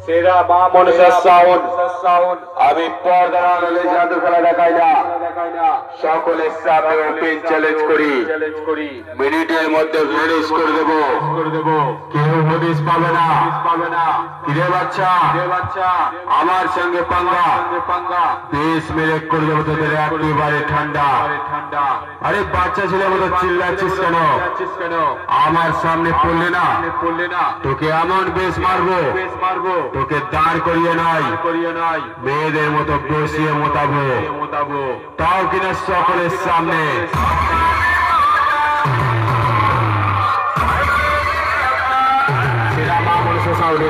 সেরা মা মনসার সাউন্ড আমি পর্দার আড়ালে জাদু খেলা দেখাই না, সকলের সামনে ওপেন চ্যালেঞ্জ করি মিনিটের মধ্যে ফিনিশ করে দেব, কেউ হদিস পাবে না। কিরে বাচ্চা আমার সঙ্গে পাঙ্গা 20 মিনিট করে দেবো তোদের একেবারে ঠান্ডা। আরে বাচ্চা ছেলের মতো চিল্লাচ্ছিস কেন? আমার সামনে পড়লে না তোকে এমন বেশ মারবো তোকে দাঁড় করিয়ে নয় মেয়েদের মতো বসিয়ে মোতাবো, তাও কিনা সকলের সামনে। সেরা মা মনসা সাউন্ড